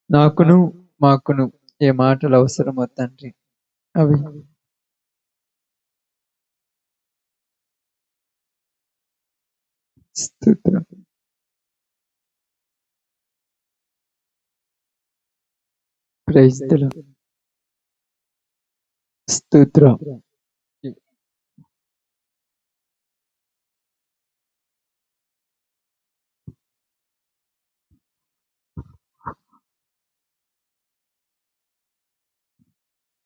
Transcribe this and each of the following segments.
నాకును మాకును ఏ మాటలు అవసరమో తండ్రి అవి స్తోత్రం. Praise the lord. స్తోత్రం.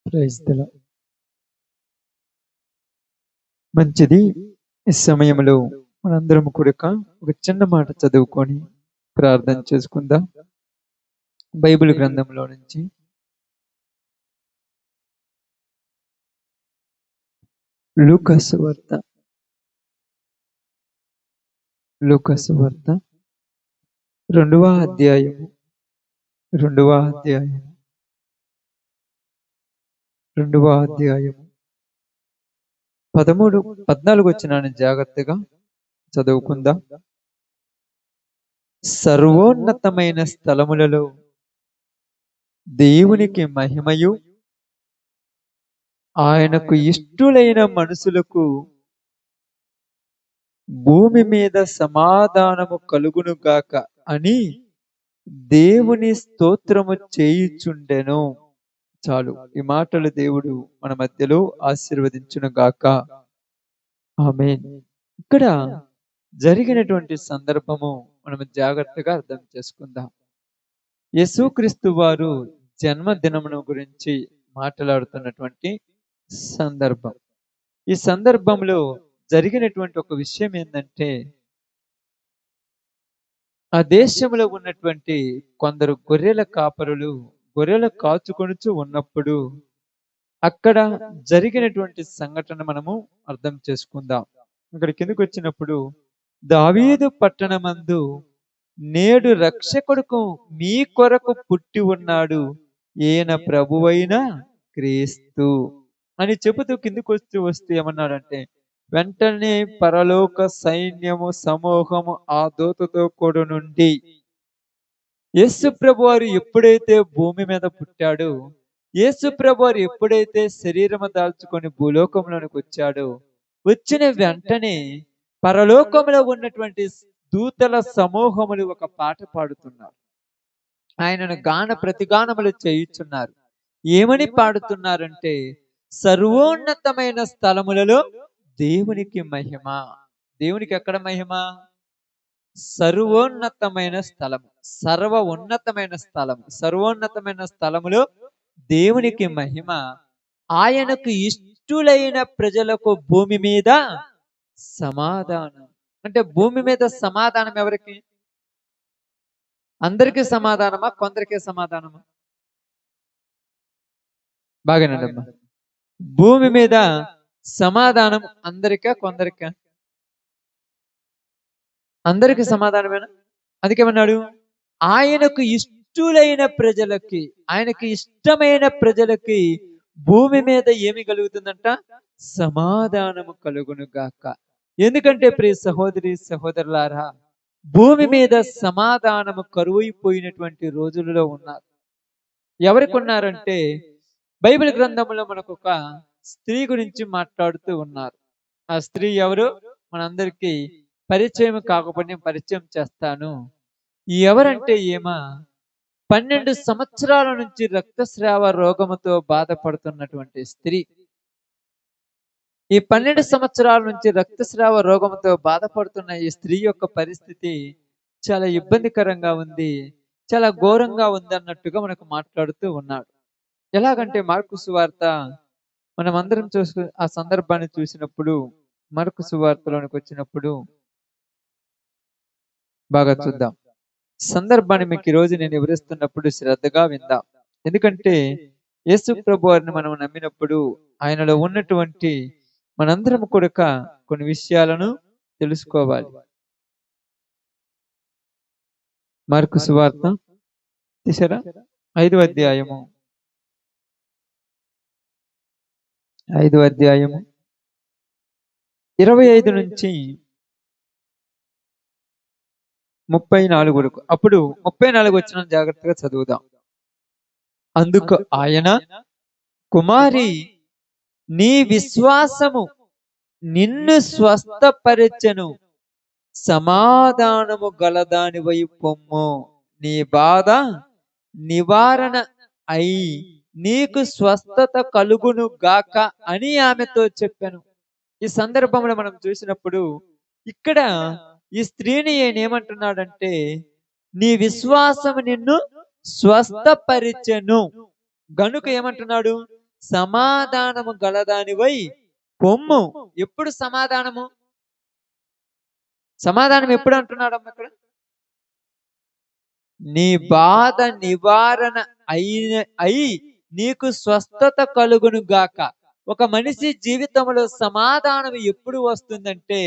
Praise the lord. మంచిది. ఈ సమయంలో మనందరం కూడా ఒక చిన్న మాట చదువుకొని ప్రార్థన చేసుకుందాం. బైబిల్ గ్రంథంలో నుంచి లూకా సువార్త 2వ అధ్యాయము 13, 14 వచనాన్ని జాగ్రత్తగా చదువుకుందాం. సర్వోన్నతమైన స్థలములలో దేవునికి మహిమయు, ఆయనకు ఇష్టులైన మనుషులకు భూమి మీద సమాధానము కలుగును గాక అని దేవుని స్తోత్రము చేయుచుండెను. చాలు. ఈ మాటలు దేవుడు మన మధ్యలో ఆశీర్వదించును గాక. ఆమేన్. ఇక్కడ జరిగినటువంటి సందర్భము మనం జాగ్రత్తగా అర్థం చేసుకుందాం. యేసుక్రీస్తు వారు జన్మదినమును గురించి మాట్లాడుతున్నటువంటి సందర్భం. ఈ సందర్భంలో జరిగినటువంటి ఒక విషయం ఏంటంటే, ఆ దేశంలో ఉన్నటువంటి కొందరు గొర్రెల కాపరులు గొర్రెలు కాచుకొనుచు ఉన్నప్పుడు అక్కడ జరిగినటువంటి సంఘటన మనము అర్థం చేసుకుందాం. ఇక్కడ కిందకు వచ్చినప్పుడు, దావీదు పట్టణమందు నేడు రక్షకుడుకు మీ కొరకు పుట్టి ఉన్నాడు, ఈయన ప్రభువైన క్రీస్తు అని చెబుతూ కిందకు వస్తూ ఏమన్నాడంటే, వెంటనే పరలోక సైన్యము సమూహము ఆ దూతతో కూడా నుండి, యేసు ప్రభు వారు ఎప్పుడైతే భూమి మీద పుట్టాడో, యేసు ప్రభు వారు ఎప్పుడైతే శరీరము దాల్చుకొని భూలోకంలోనికి వచ్చాడో, వచ్చిన వెంటనే పరలోకంలో ఉన్నటువంటి దూతల సమూహములు ఒక పాట పాడుతున్నారు. ఆయనను గాన ప్రతిగానములు చేయుచున్నారు. ఏమని పాడుతున్నారంటే, సర్వోన్నతమైన స్థలములలో దేవునికి మహిమ. దేవునికి ఎక్కడ మహిమ? సర్వోన్నతమైన స్థలము, సర్వ ఉన్నతమైన స్థలము, సర్వోన్నతమైన స్థలములో దేవునికి మహిమ, ఆయనకు ఇష్టులైన ప్రజలకు భూమి మీద సమాధానం. అంటే భూమి మీద సమాధానం ఎవరికి? అందరికీ సమాధానమా, కొందరికే సమాధానమా? బాగానండమ్మా. భూమి మీద సమాధానం అందరికా, కొందరికా? అందరికి సమాధానమేనా? అందుకేమన్నాడు, ఆయనకు ఇష్టులైన ప్రజలకి, ఆయనకి ఇష్టమైన ప్రజలకి భూమి మీద ఏమి కలుగుతుందంట? సమాధానము కలుగును గాక. ఎందుకంటే ప్రియ సహోదరి సహోదరులారా, భూమి మీద సమాధానము కరువైపోయినటువంటి రోజులలో ఉన్నారు. ఎవరికి ఉన్నారంటే, బైబిల్ గ్రంథంలో మనకు ఒక స్త్రీ గురించి మాట్లాడుతూ ఉన్నారు. ఆ స్త్రీ ఎవరు? మనందరికీ పరిచయం కాకపోతే పరిచయం చేస్తాను. ఎవరంటే, ఏమా 12 సంవత్సరాల నుంచి రక్తస్రావ రోగముతో బాధపడుతున్నటువంటి స్త్రీ. ఈ 12 సంవత్సరాల నుంచి రక్తస్రావ రోగంతో బాధపడుతున్న ఈ స్త్రీ యొక్క పరిస్థితి చాలా ఇబ్బందికరంగా ఉంది, చాలా ఘోరంగా ఉంది అన్నట్టుగా మనకు మాట్లాడుతూ ఉన్నాడు. ఎలాగంటే, మార్కు సువార్త మనం అందరం చూసి ఆ సందర్భాన్ని చూసినప్పుడు, మార్కు సువార్తలోనికి వచ్చినప్పుడు బాగా చూద్దాం. సందర్భాన్ని మీకు ఈరోజు నేను వివరిస్తున్నప్పుడు శ్రద్ధగా విందాం. ఎందుకంటే యేసు ప్రభు వారిని మనం నమ్మినప్పుడు ఆయనలో ఉన్నటువంటి మనందరం కూడా కొన్ని విషయాలను తెలుసుకోవాలి. మార్కు సువార్త తీసారా? 5వ అధ్యాయము 25 నుంచి 34 వరకు. అప్పుడు 34 వచ్చిన జాగ్రత్తగా చదువుదాం. అందుకు ఆయన, కుమారి, నీ విశ్వాసము నిన్ను స్వస్థపరచెను, సమాధానము గలదానివై పొమ్ము, నీ బాధ నివారణ అయి నీకు స్వస్థత కలుగును గాక అని ఆమెతో చెప్పాను. ఈ సందర్భంలో మనం చూసినప్పుడు ఇక్కడ ఈ స్త్రీని ఆయన ఏమంటున్నాడంటే, నీ విశ్వాసం నిన్ను స్వస్థపరిచెను గనుక ఏమంటున్నాడు, సమాధానము గలదానివై పొమ్ము. ఎప్పుడు సమాధానము? సమాధానం ఎప్పుడు అంటున్నాడమ్మ ఇక్కడ? నీ బాధ నివారణ అయి నీకు స్వస్థత కలుగును గాక. ఒక మనిషి జీవితంలో సమాధానం ఎప్పుడు వస్తుందంటే,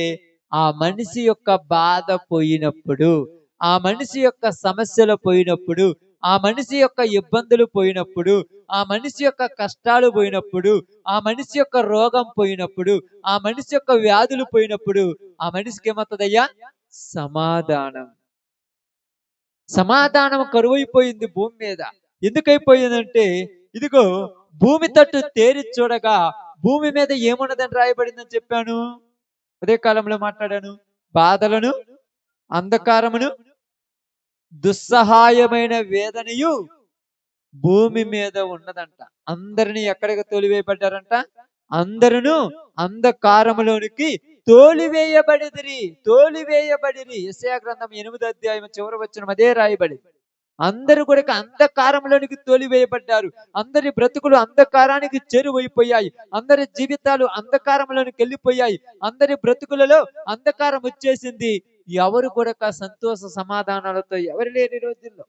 ఆ మనిషి యొక్క బాధ పోయినప్పుడు, ఆ మనిషి యొక్క సమస్యలు పోయినప్పుడు, ఆ మనిషి యొక్క ఇబ్బందులు పోయినప్పుడు, ఆ మనిషి యొక్క కష్టాలు పోయినప్పుడు, ఆ మనిషి యొక్క రోగం పోయినప్పుడు, ఆ మనిషి యొక్క వ్యాధులు పోయినప్పుడు, ఆ మనిషికి ఏమవుతుందయ్యా? సమాధానం. సమాధానం కరువైపోయింది భూమి మీద. ఎందుకైపోయిందంటే, ఇదిగో భూమి తట్టు తేరి చూడగా భూమి మీద ఏమున్నదని రాయబడిందని చెప్పాను, అదే కాలంలో మాట్లాడాను. బాధలను, అంధకారమును, దుస్సహాయమైన వేదనయు భూమి మీద ఉన్నదంట. అందరినీ ఎక్కడికి తోలివేయబడ్డారంట? అందరూ అంధకారములోనికి తోలివేయబడిరి. యెషయా గ్రంథం 8వ అధ్యాయం చివరి వచనం అదే రాయబడి. అందరూ కూడా అంధకారంలోనికి తోలివేయబడ్డారు. అందరి బ్రతుకులు అంధకారానికి చేరువైపోయాయి. అందరి జీవితాలు అంధకారంలోనికి వెళ్ళిపోయాయి. అందరి బ్రతుకులలో అంధకారం వచ్చేసింది. ఎవరు కూడా సంతోష సమాధానాలతో ఎవరు లేని రోజుల్లో,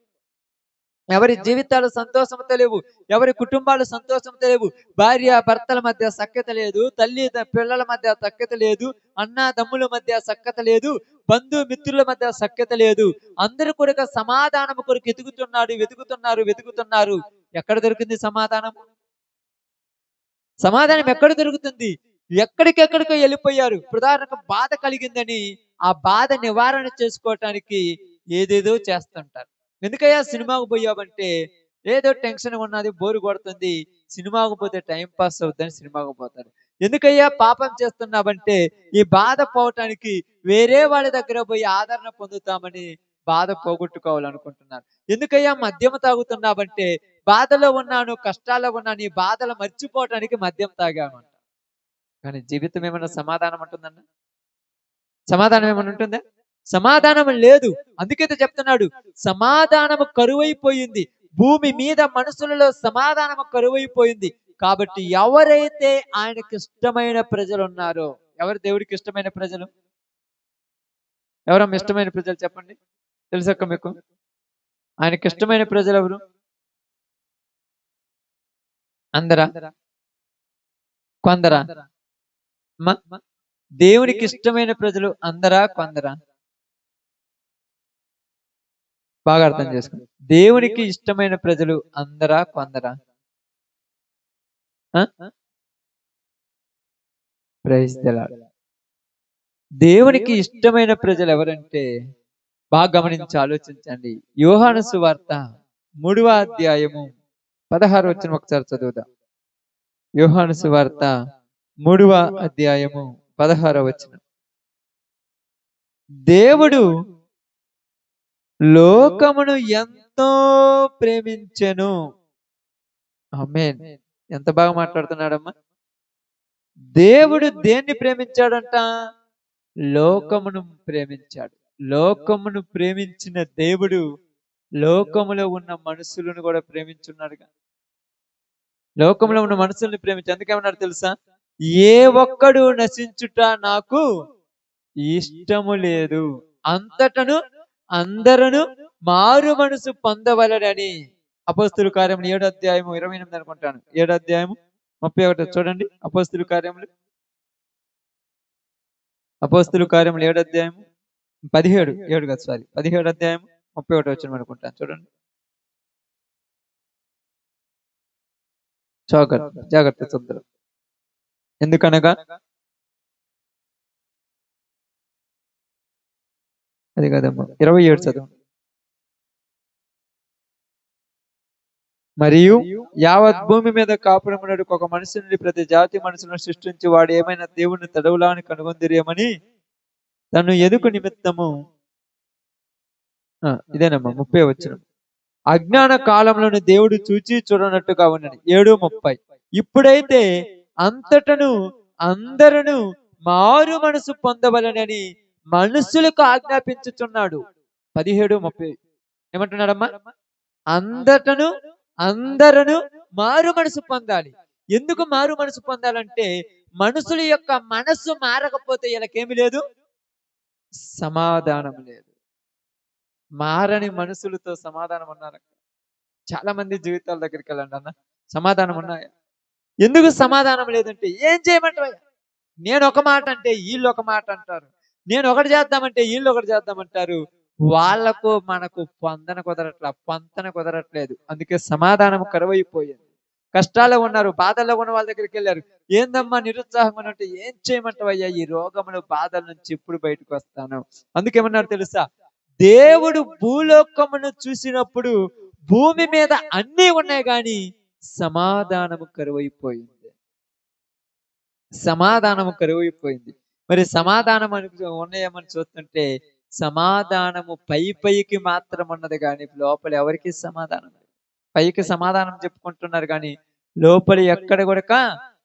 ఎవరి జీవితాలు సంతోషంతో లేవు, ఎవరి కుటుంబాలు సంతోషంతో లేవు. భార్య భర్తల మధ్య సఖ్యత లేదు, తల్లి పిల్లల మధ్య సఖ్యత లేదు, అన్న దమ్ముల మధ్య సఖ్యత లేదు, బంధు మిత్రుల మధ్య సఖ్యత లేదు. అందరూ కూడా సమాధానం కొరకు వెతుకుతున్నారు. ఎక్కడ దొరికింది సమాధానం? సమాధానం ఎక్కడ దొరుకుతుంది? ఎక్కడికెక్కడికో వెళ్ళిపోయారు. ప్రధానంగా బాధ కలిగిందని ఆ బాధ నివారణ చేసుకోవటానికి ఏదేదో చేస్తుంటారు. ఎందుకయ్యా సినిమాకు పోయావంటే, ఏదో టెన్షన్ ఉన్నది, బోరు కొడుతుంది, సినిమాకు పోతే టైం పాస్ అవుతుందని సినిమాకు పోతారు. ఎందుకయ్యా పాపం చేస్తున్నావంటే, ఈ బాధ పోవటానికి వేరే వాళ్ళ దగ్గర పోయి ఆదరణ పొందుతామని బాధ పోగొట్టుకోవాలనుకుంటున్నారు. ఎందుకయ్యా మద్యం తాగుతున్నావంటే, బాధలో ఉన్నాను, కష్టాల్లో ఉన్నాను, ఈ బాధలు మర్చిపోవటానికి మద్యం తాగామంట. కానీ జీవితం ఏమన్నా సమాధానం ఉంటుందన్న? సమాధానం ఏమన్నా ఉంటుందా? సమాధానం లేదు. అందుకైతే చెప్తున్నాడు, సమాధానము కరువైపోయింది భూమి మీద, మనుషులలో సమాధానము కరువైపోయింది. కాబట్టి ఎవరైతే ఆయనకి ఇష్టమైన ప్రజలు ఉన్నారో, ఎవరు దేవుడికి ఇష్టమైన ప్రజలు? ఎవరమ్మ ఇష్టమైన ప్రజలు చెప్పండి, తెలుసక్క మీకు? ఆయనకి ఇష్టమైన ప్రజలు ఎవరు? అందరా? కొందరా? దేవునికి ఇష్టమైన ప్రజలు అందరా కొందరా? బాగా అర్థం చేసుకోండి. దేవునికి ఇష్టమైన ప్రజలు అందరా కొందరా? Praise the lord. దేవునికి ఇష్టమైన ప్రజలు ఎవరంటే, బాగా గమనించి ఆలోచించండి. యోహాను సువార్త 3వ అధ్యాయము 16వ వచనం ఒకసారి చదువుదాం. యోహాను సువార్త 3వ అధ్యాయము 16వ వచనం. దేవుడు లోకమును ఎంతో ప్రేమించెను. ఆమేన్. ఎంత బాగా మాట్లాడుతున్నాడమ్మా. దేవుడు దేన్ని ప్రేమించాడంట? లోకమును ప్రేమించాడు. లోకమును ప్రేమించిన దేవుడు లోకములో ఉన్న మనుషులను కూడా ప్రేమించున్నాడుగా. లోకంలో ఉన్న మనుషుల్ని ప్రేమించి ఎందుకేమన్నాడు తెలుసా? ఏ ఒక్కడు నశించుట నాకు ఇష్టము లేదు, అంతటను అందరూ మారు మనసు పొందవలనని. అపోస్తుల కార్యములు 7వ అధ్యాయము 28 అనుకుంటాను, 7వ అధ్యాయము 31 చూడండి. అపోస్తుల కార్యములు 7వ అధ్యాయము 17 కాదు, సారీ, 17వ అధ్యాయము 31 వచనం అనుకుంటాను, చూడండి. జాగ్రత్త చూద్దరు. ఎందుకనగా అది కదమ్మా, 27 చదువు. మరియు యావత్ భూమి మీద కాపురమునకు ఒక మనిషి నుండి ప్రతి జాతి మనుషులను సృష్టించి వాడు ఏమైనా దేవుని తడవులాని కనుగొందిరేమని తను ఎదుకు నిమిత్తము ఇదేనమ్మా 30 వచ్చిన అజ్ఞాన కాలంలోని దేవుడు చూచి చూడనట్టుగా ఉన్నాడు. 7:30 ఇప్పుడైతే అంతటను అందరూ మారు మనసు పొందవలనని మనుషులకు ఆజ్ఞాపించుచున్నాడు. 17:30 ఏమంటున్నాడమ్మా? అంతటను అందరూ మారు మనసు పొందాలి. ఎందుకు మారు మనసు పొందాలంటే మనుషుల యొక్క మనసు మారకపోతే వీళ్ళకేమి లేదు, సమాధానం లేదు. మారని మనుషులతో సమాధానం ఉన్నారు. చాలా మంది జీవితాల దగ్గరికి వెళ్ళండి అన్న, సమాధానం ఉన్నాయా? ఎందుకు సమాధానం లేదంటే ఏం చేయమంటావా? నేను ఒక మాట అంటే వీళ్ళు ఒక మాట అంటారు, నేను ఒకటి చేద్దామంటే వీళ్ళు ఒకటి చేద్దామంటారు. వాళ్లకు మనకు పొంతన కుదరట్లేదు. అందుకే సమాధానం కరువైపోయింది. కష్టాల్లో ఉన్నారు, బాధల్లో ఉన్న వాళ్ళ దగ్గరికి వెళ్ళారు. ఏందమ్మా నిరుత్సాహంగా ఉన్నట్టు, ఏం చేయమంటావయ్యా? ఈ రోగములు బాధల నుంచి ఎప్పుడు బయటకు వస్తాను? అందుకేమన్నారు తెలుసా? దేవుడు భూలోకమును చూసినప్పుడు భూమి మీద అన్నీ ఉన్నాయి కానీ సమాధానము కరువైపోయింది. సమాధానము కరువైపోయింది. మరి సమాధానం ఉన్నాయేమని చూస్తుంటే సమాధానము పైకి మాత్రం ఉన్నది కానీ లోపల ఎవరికి సమాధానం లేదు. పైకి సమాధానం చెప్పుకుంటున్నారు కానీ లోపల ఎక్కడ కూడా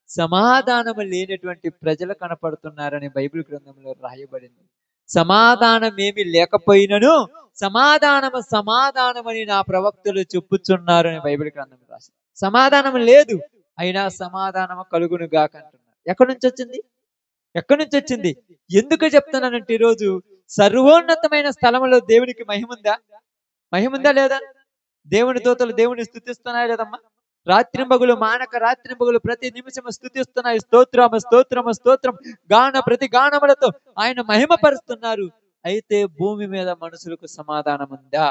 సమాధానము లేనటువంటి ప్రజలు కనపడుతున్నారని బైబిల్ గ్రంథంలో రాయబడింది. సమాధానం ఏమి లేకపోయినను సమాధానమని నా ప్రవక్తలు చెప్పుచున్నారు అని బైబిల్ గ్రంథం రాసి. సమాధానం లేదు అయినా సమాధానము కలుగును గాక అంటున్నారు. ఎక్కడి నుంచి వచ్చింది? ఎక్కడి నుంచి వచ్చింది? ఎందుకు చెప్తున్నానంటే ఈరోజు సర్వోన్నతమైన స్థలంలో దేవునికి మహిముందా? మహిముందా లేదా? దేవుని దూతలు దేవుని స్తుతిస్తున్నాయా లేదమ్మా? రాత్రింబగులు మానక రాత్రింబగులు ప్రతి నిమిషము స్తుతిస్తున్నాయి. స్తోత్రము స్తోత్రము స్తోత్రం గాన ప్రతి గానములతో ఆయన మహిమపరుస్తున్నారు. అయితే భూమి మీద మనుషులకు సమాధానం ఉందా?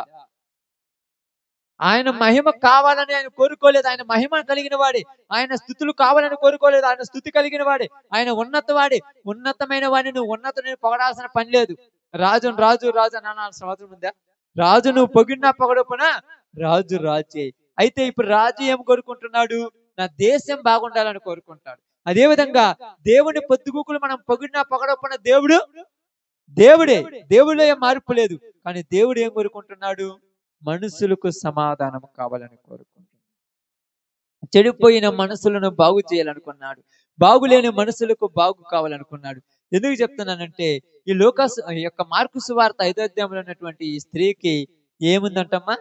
ఆయన మహిమ కావాలని ఆయన కోరుకోలేదు. ఆయన మహిమ కలిగిన వాడే. ఆయన స్థుతులు కావాలని కోరుకోలేదు. ఆయన స్థుతి కలిగిన వాడే. ఆయన ఉన్నతవాడే. ఉన్నతమైన వాడిని నువ్వు ఉన్నతుని పొగడాల్సిన పని లేదు. రాజు అని అనాల్సిన అవసరం ఉందా? రాజు నువ్వు పొగిడినా పొగడపోనా రాజు రాజే. అయితే ఇప్పుడు రాజు ఏం కోరుకుంటున్నాడు? నా దేశం బాగుండాలని కోరుకుంటాడు. అదే విధంగా దేవుని పొద్దుగూకులు మనం పొగిడినా పొగడపోయిన దేవుడే. దేవుడిలో ఏం మార్పు లేదు. కానీ దేవుడు ఏం కోరుకుంటున్నాడు? మనుషులకు సమాధానం కావాలని కోరుకుంటున్నాడు. చెడిపోయిన మనసులను బాగు చేయాలనుకున్నాడు. బాగులేని మనసులకు బాగు కావాలనుకున్నాడు. ఎందుకు చెప్తున్నానంటే ఈ యొక్క మార్కు సువార్త 5వ అధ్యాయంలో ఉన్నటువంటి ఈ స్త్రీకి ఏముందంటమ్మా?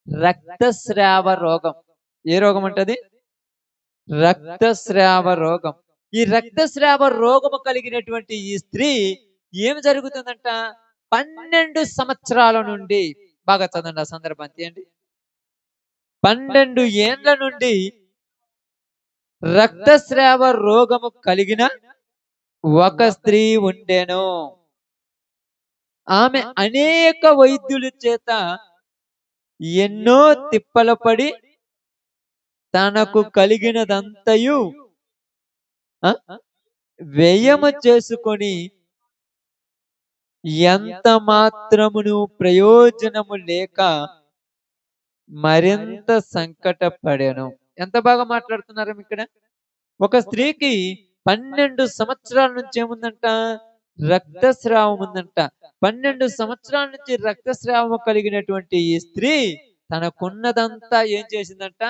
రక్తస్రావ రోగం. ఏ రోగం అంటది? రక్తస్రావ రోగం. ఈ రక్తస్రావ రోగము కలిగినటువంటి ఈ స్త్రీ ఏం జరుగుతుందంట? 12 సంవత్సరాల నుండి, బాగా చదవండి ఆ సందర్భం తీయండి. 12 ఏండ్ల నుండి రక్తస్రావ రోగము కలిగిన ఒక స్త్రీ ఉండెను. ఆమె అనేక వైద్యుల చేత ఎన్నో తిప్పల పడి తనకు కలిగినదంతయు వ్యయము చేసుకొని ఎంత మాత్రమును ప్రయోజనము లేక మరింత సంకటపడెను. ఎంత బాగా మాట్లాడుతున్నారు ఇక్కడ. ఒక స్త్రీకి 12 సంవత్సరాల నుంచి ఏముందంట? రక్తస్రావం ఉందంట. 12 సంవత్సరాల నుంచి రక్తస్రావం కలిగినటువంటి ఈ స్త్రీ తనకున్నదంతా ఏం చేసిందంట?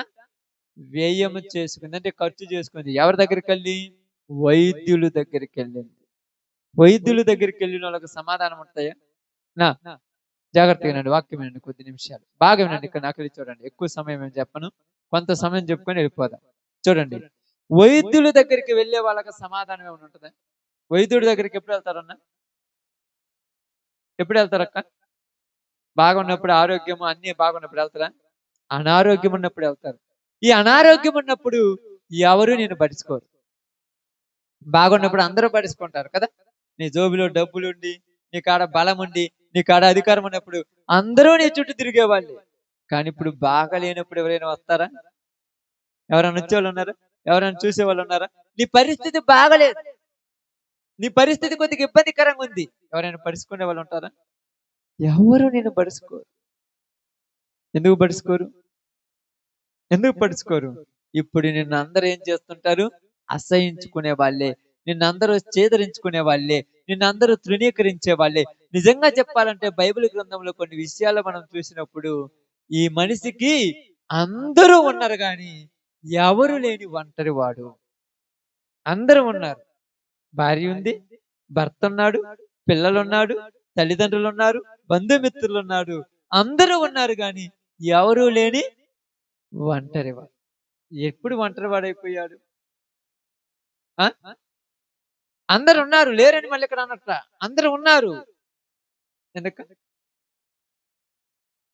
వ్యయము చేసుకుంది. అంటే ఖర్చు చేసుకుంది. ఎవరి దగ్గరికి వెళ్ళి? వైద్యుల దగ్గరికి వెళ్ళింది. వైద్యుల దగ్గరికి వెళ్ళిన వాళ్ళకి సమాధానం ఉంటాయా? నా జాగ్రత్తగా వినండి, వాక్యం వినండి, కొద్ది నిమిషాలు బాగా వినండి. ఇక్కడ నాకు చూడండి, ఎక్కువ సమయం ఏం చెప్పను, కొంత సమయం చెప్పుకొని వెళ్ళిపోదాం. చూడండి, వైద్యుల దగ్గరికి వెళ్ళే వాళ్ళకి సమాధానం ఏమైనా ఉంటుందా? వైద్యుడి దగ్గరికి ఎప్పుడు వెళ్తారన్నా? ఎప్పుడు వెళ్తారక్క? బాగున్నప్పుడు, ఆరోగ్యం అన్ని బాగున్నప్పుడు వెళ్తారా? అనారోగ్యం ఉన్నప్పుడు వెళ్తారు. ఈ అనారోగ్యం ఉన్నప్పుడు ఎవరు నేను పట్టించుకోరు. బాగున్నప్పుడు అందరూ పట్టించుకుంటారు కదా. నీ జోబులో డబ్బులుండి, నీ కాడ బలం ఉండి, నీ కాడ అధికారం ఉన్నప్పుడు అందరూ నీ చుట్టూ తిరిగేవాళ్ళు. కానీ ఇప్పుడు బాగా లేనప్పుడు ఎవరైనా వస్తారా? ఎవరైనా వచ్చేవాళ్ళు ఉన్నారా? ఎవరైనా చూసేవాళ్ళు ఉన్నారా? నీ పరిస్థితి బాగలేదు, నీ పరిస్థితి కొద్దిగా ఇబ్బందికరంగా ఉంది, ఎవరైనా పడుచుకునే వాళ్ళు ఉంటారా? ఎవరు నేను పడుచుకోరు. ఎందుకు పడుచుకోరు? ఎందుకు పట్టించుకోరు? ఇప్పుడు నిన్ను అందరూ ఏం చేస్తుంటారు? అసహించుకునే వాళ్ళే, నిన్నందరూ చేదరించుకునే వాళ్ళే, నిన్నందరూ తృణీకరించే వాళ్ళే. నిజంగా చెప్పాలంటే బైబిల్ గ్రంథంలో కొన్ని విషయాలు మనం చూసినప్పుడు ఈ మనిషికి అందరూ ఉన్నారు గాని ఎవరు లేని ఒంటరి వాడు. అందరూ ఉన్నారు. భార్య ఉంది, భర్త ఉన్నాడు, పిల్లలున్నాడు, తల్లిదండ్రులున్నారు, బంధుమిత్రులున్నాడు. అందరూ ఉన్నారు గాని ఎవరూ లేని ఒంటరివాడు. ఎప్పుడు ఒంటరివాడైపోయాడు? ఆ? అందరూ ఉన్నారు, లేరని మళ్ళీ ఇక్కడ అన్నట్ల. అందరూ ఉన్నారు. ఎందుకు?